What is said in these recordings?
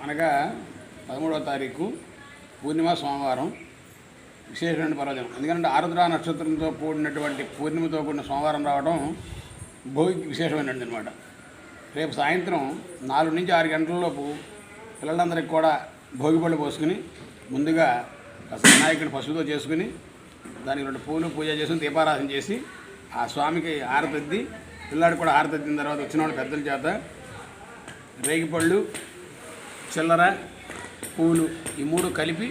అనగా 13వ తారీఖు పూర్ణిమ సోమవారం విశేషమైన పర్వదినం. ఎందుకంటే ఆరుద్ర నక్షత్రంతో కూడినటువంటి పూర్ణిమతో కూడిన సోమవారం రావడం భోగికి విశేషమైనది అనమాట. రేపు సాయంత్రం 4 నుంచి 6 గంటలలోపు పిల్లలందరికీ కూడా భోగిపళ్ళు పోసుకుని ముందుగా వినాయకుడిని పసుపుతో చేసుకుని దానికి 2 పూలు పూజ చేసుకుని దీపారాధన చేసి ఆ స్వామికి హారతద్ది పిల్లాడికి కూడా హారతద్దిన తర్వాత వచ్చిన వాళ్ళు పెద్దల చేత రేగిపళ్ళు చిల్లర పూలు ఈ 3 కలిపి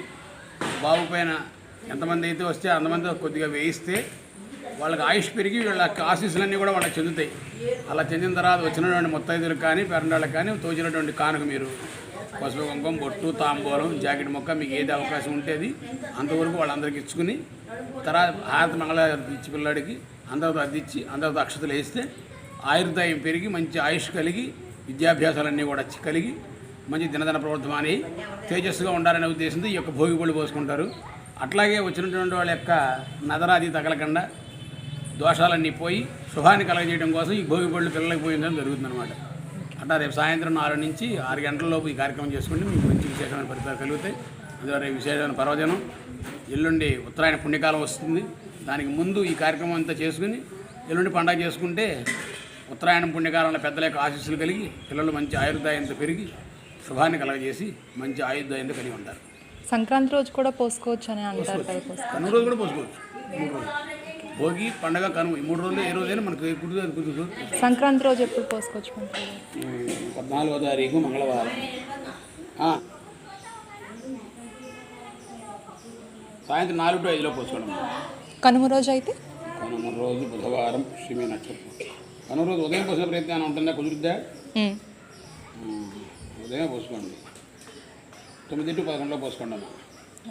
బాబు పైన ఎంతమంది అయితే వస్తే అంతమంది కొద్దిగా వేయిస్తే వాళ్ళకి ఆయుష్ పెరిగి వీళ్ళ ఆశీస్సులన్నీ కూడా వాళ్ళకి చెందుతాయి. అలా చెందిన తర్వాత వచ్చినటువంటి ముత్తైదులకు కానీ పెరండాళ్ళకి కానీ తోచినటువంటి కానుక మీరు పసుపు కుంకుమ బొట్టు తాంబూలం జాకెట్ మొక్క మీకు ఏది అవకాశం ఉంటే అది అంతవరకు వాళ్ళందరికీ ఇచ్చుకుని తర్వాత హారతి మంగళహారతి ఇచ్చి పిల్లాడికి అందరితో అద్దిచ్చి అందరితో అక్షతలు వేస్తే ఆయుర్దాయం పెరిగి మంచి ఆయుష్ కలిగి విద్యాభ్యాసాలన్నీ కూడా కలిగి మంచి దినదిన ప్రవర్తమాని తేజస్సుగా ఉండాలనే ఉద్దేశంతో ఈ యొక్క భోగిపళ్ళు పోసుకుంటారు. అట్లాగే వచ్చినటువంటి వాళ్ళ యొక్క నదరాది తగలకుండా దోషాలన్నీ పోయి శుభాన్ని కలగజేయడం కోసం ఈ భోగిపళ్ళు పిల్లలకు పోయించడం జరుగుతుందన్నమాట. అట్లా రేపు సాయంత్రం 4 నుంచి 6 గంటలలోపు ఈ కార్యక్రమం చేసుకుంటే మీకు మంచి విశేషమైన ఫలితాలు కలుగుతాయి. అందువల్ల రేపు విశేషమైన పర్వదినం. ఎల్లుండి ఉత్తరాయణ పుణ్యకాలం వస్తుంది. దానికి ముందు ఈ కార్యక్రమం అంతా చేసుకుని ఎల్లుండి పండగ చేసుకుంటే ఉత్తరాయణం పుణ్యకాలంలో పెద్దల యొక్క ఆశీస్సులు కలిగి పిల్లలు మంచి ఆయుర్దాయంతో పెరిగి శుభాన్ని కలగజేసి మంచి ఆయుర్దాయంతో కలిగి ఉంటారు. సంక్రాంతి రోజు కూడా పోసుకోవచ్చు అని అంటారు. కనుమ రోజు కూడా పోసుకోవచ్చు. 3 రోజులు భోగి పండగ కనుమ ఈ 3 రోజులు ఏ రోజైనా మనకు కుదురు. సంక్రాంతి రోజు ఎప్పుడు పోసుకోవచ్చు? 14వ తారీఖు మంగళవారం సాయంత్రం 4 to 5 పోసుకోవడం. కనుమ రోజు అయితే కనుమ రోజు బుధవారం పుష్యమి నక్షత్రం. కనుమ రోజు ఉదయం పోసిన ప్రయత్నం ఉంటుందా? కుదురుద్దా? ఉదయం పోసుకోండి. 9 to 11 పోసుకోండి అమ్మా.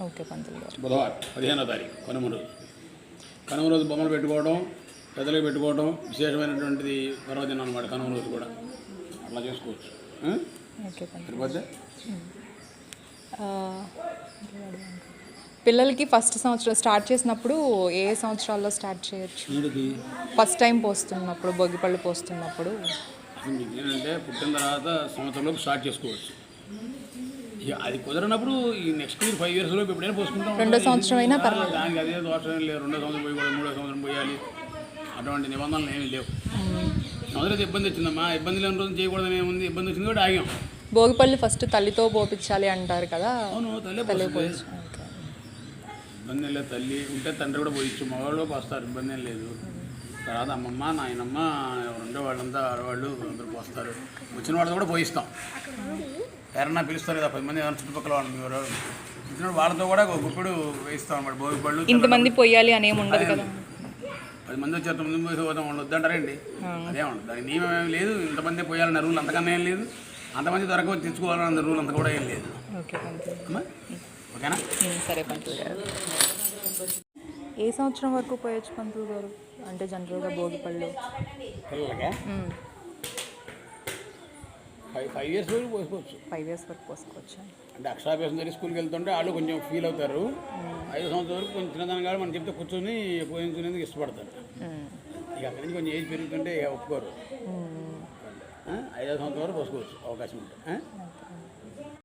ఓకే పంతులు గారు. బుధవారం 15వ తారీఖు కనుమ రోజు. కనుమ రోజు బొమ్మలు పెట్టుకోవడం పెద్దలకు పెట్టుకోవడం విశేషమైనటువంటిది పర్వదినం అనమాట. కనుమ రోజు కూడా అట్లా చేసుకోవచ్చు. సరిపోద్దా? పిల్లలకి ఫస్ట్ సంవత్సరం స్టార్ట్ చేసినప్పుడు ఏ సంవత్సరాల్లో స్టార్ట్ చేయొచ్చు? ఫస్ట్ టైం పోస్తున్నప్పుడు భోగిపళ్ళు పోస్తున్నప్పుడు మీకు ఏంటంటే పుట్టిన తర్వాత సంవత్సరంలోపు స్టార్ట్ చేసుకోవచ్చు. ఇక అది కుదరనప్పుడు ఈ నెక్స్ట్ 5 years లోపు ఎప్పుడైనా పోసుకుంటాం. 2వ సంవత్సరం అయినా పర్లేదు. దానికి అదే దోషం లేదు. 2వ సంవత్సరం పోయకూడదు, 3వ సంవత్సరం పోయాలి అటువంటి నిబంధనలు ఏమీ లేవు. మొదలైతే ఇబ్బంది వచ్చిందమ్మా. ఇబ్బంది లేని రోజు చేయకూడదని ఏముంది? ఇబ్బంది వచ్చింది కూడా ఆగాం. భోగిపళ్ళు ఫస్ట్ తల్లితో పోపించాలి అంటారు కదా. అవును, తల్లి ఇబ్బంది లేదు. తల్లి ఉంటే తండ్రి కూడా పోయించు. మగవాళ్ళు పోస్తారు, ఇబ్బంది ఏం లేదు. తర్వాత అమ్మమ్మ నాయనమ్మ ఎవరుండే వాళ్ళంతా ఆడవాళ్ళు అందరూ పోస్తారు. వచ్చిన వాళ్ళతో కూడా పోయిస్తాం. ఎవరన్నా పిలుస్తారు కదా 10 మంది ఎవరైనా చుట్టుపక్కల వాళ్ళు ఎవరు వచ్చిన వాళ్ళతో కూడా ఒక గుప్పుడు వేయిస్తాం అన్నమాట. భోగిపళ్ళు ఇంతమంది పోయాలి అని ఏమి ఉండదు కదా. 10 మంది వచ్చారు 9 మంది పోతాం వాళ్ళు వద్దంటారండి. అదే ఉండదు. దానికి నియమం ఏం లేదు. ఇంతమంది పోయాలన్న రూల్ అంతకన్నా ఏం లేదు. అంతమంది దొరక తెచ్చుకోవాలన్న రూల్ అంత కూడా ఏం లేదు. ఓకేనా? సరే పంతులు గారు. ఏ సంవత్సరం వరకు పోయొచ్చు పంతులు గారు? అంటే జనరల్గా భోగిపళ్ళు పిల్లలకే 5 years వరకు పోసుకోవచ్చు. 5 years వరకు పోసుకోవచ్చు. అంటే అక్షరాభ్యాసం జరిగి స్కూల్కి వెళ్తుంటే వాళ్ళు కొంచెం ఫీల్ అవుతారు. 5 సంవత్సరం వరకు కొంచెం చిన్నదాని కాదు మనం చెప్తే కూర్చొని పోయించుకునేందుకు ఇష్టపడతారు. ఇక అక్కడి నుంచి కొంచెం ఏజ్ పెరుగుతుంటే ఇక ఒప్పుకోరు. 5వ సంవత్సరం వరకు పోసుకోవచ్చు అవకాశం ఉంటుంది.